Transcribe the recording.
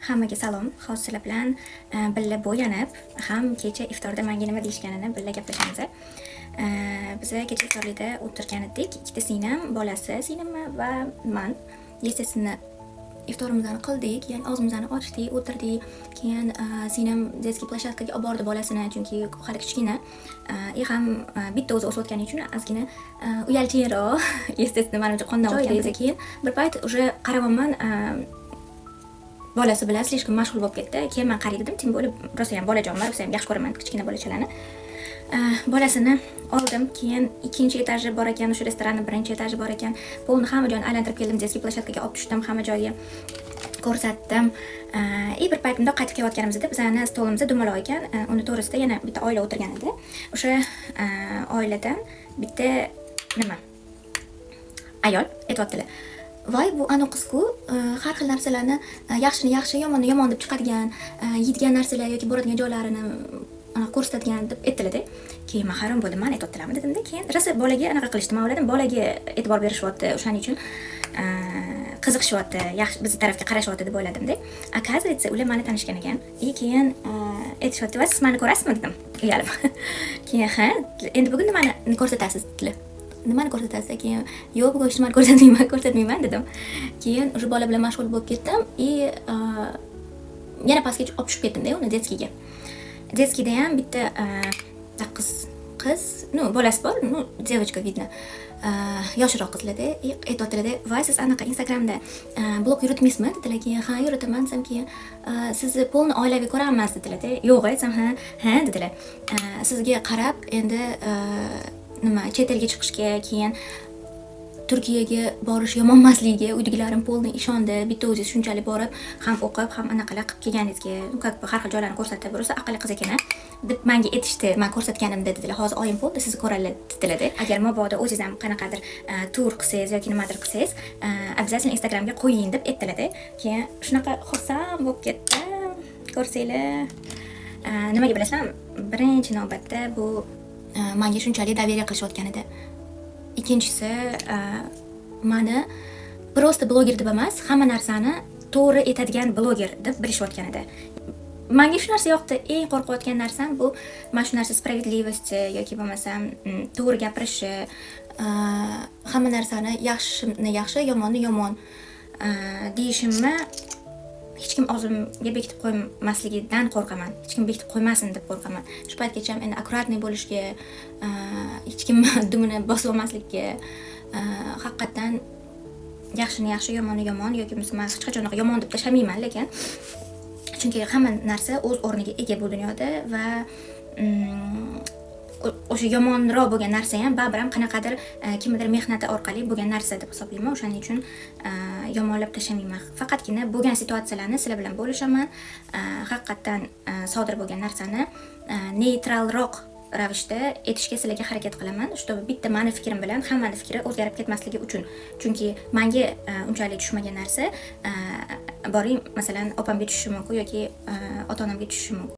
Hammaga salom. Hozir sizlar bilan birga bo'yanib, ham kecha iftorda menga nima deyishganini birga gaplashamiz. Biz kecha iftorlikda o'tirgan edik. Ikkita singlim, bolasi, singlim va men. Естественно, iftorimizni qildik, ya'ni og'zimizni ochdik, o'tirdik. Keyin singlim детский площадкаga olib bordi bolasini, chunki hali kichkina. Ham bitta o'zi o'sayotgani uchun ozgina uyalchinroq. Естественно, men uchun qondan o'tgan. Keyin bir payt уже qarayapman, bolasi bilan слишком mashg'ul bo'lib ketdi. Keyin men qaraydim, tim bo'lib, rosa ham bolajonlar, rosa ham yaxshi ko'raman kichkina bolachalarni. Bolasini oldim, keyin ikkinchi etaji bor ekan, o'sha restoranning birinchi etaji bor ekan. Polni hamma joyini aylantirib keldim, детский площадкаga olib tushdim, hamma joyga ko'rsatdim. Bir payt bundoq qaytib kelayotganimizda bizning stolimizda dumaloq ekan, uni to'g'risida yana bitta oila o'tirgan edi. O'sha oiladan bitta ayol aytibdilar: "Voy, bu anu qizku, har xil narsalarni yaxshini yaxshi, yomonni yomon deb chiqadigan, yeydigan narsalar yoki boradigan joylarini ko'rsatadigan" deb aytdilar-da. Keyin men hayron bo'ldim, men aytibdilarmi dedim-da. Keyin rosa bolaga anaqa qilishdi. Men o'yladim, bolaga e'tibor berishyapti, o'shaning uchun qiziqishyapti, yaxshi biz tarafga qarashyapti deb o'yladim-da. Оказывается, ular meni tanishgan ekan. Keyin aytishyapti: "Va siz meni ko'rasizmi?" dedim, uyalib. Keyin "Ha, endi bugun nimani ko'rsatasiz?" dedilar. Nimani ko'rsatasiz? Keyin "Yo'q, bugun hech nimani ko'rsatmayman" dedim. Keyin o'sha bola bilan mashg'ul bo'lib ketdim. Yana pastga olib tushib ketdim-da uni detskiyga. Детскийda ham bitta qiz, bolasi bor, девочка видно. Yoshroq qizlarda aytibdilar-da: "Voy, siz anaqa Instagramda blog yuritmaysizmi?" dedilar. Keyin "Ha, yuritaman" desam, keyin "Sizni polni oilaviy ko'ramiz" dedilar-da. "Yo'q" desam, "Ha" dedilar. "Sizga qarab endi chet elga chiqishga, keyin Turkiyaga borish yomon emasligiga uydagilarim polni ishondi. Bitta o'zingiz shunchalik borib, ham o'qib, ham anaqalar qilib kelganingizga, har xil joylarni ko'rsatib, rosa aqlli qiz ekan deb menga aytishdi. Men ko'rsatganimda dedilar. Hozir oyim bo'ldi, sizni ko'radilar dedilar-da. Agar mabodo o'zingiz ham qanaqadir tur qilsangiz yoki nimadir qilsangiz, обязательно Instagramga qo'ying deb aytdilar-da. Keyin shunaqa xursand bo'lib ketdim. Ko'rsanglar. Nimaga bilasizlarmi? Birinchi navbatda bu menga shunchalik daveriya qilishayotgan edi. Ikkinchisi, meni просто bloger deb emas, hamma narsani to'g'ri aytadigan bloger deb bilishayotgan edi. Menga shu narsa yoqdi. Eng qo'rqayotgan narsam bu mana shu narsa справедливость yoki bo'lmasam to'g'ri gapirishi, hamma narsani yaxshini yaxshi, yomonni yomon deyishimni hech kim og'zimga bekitib qo'ymasligidan qo'rqaman. Hech kim bekitib qo'ymasin deb qo'rqaman. Shu paytgacha endi akkuratniy bo'lishga, hech kim dumini bosib olmaslikka, haqiqatan yaxshini yaxshi, yomonni yomon yoki men hech qachon yomon deb tashlamayman, lekin chunki hamma narsa o'z o'rniga ega bu dunyoda va o'sha yomonroq bo'lgan narsa ham baribir ham qanaqadir kimnidir mehnati orqali bo'lgan narsa deb hisoblayman. O'shaning uchun yomonlab tashlamayman. Faqatgina bo'lgan situatsiyalarni sizlar bilan bo'lishaman. Haqiqatan sodir bo'lgan narsani neytralroq ravishda aytishga sizlarga harakat qilaman. Чтобы bitta meni fikrim bilan hammaning fikri o'zgarib ketmasligi uchun. Chunki menga unchalik tushmagan narsa boring, masalan, opamga tushishi mumkin yoki ota-onamga tushishi mumkin.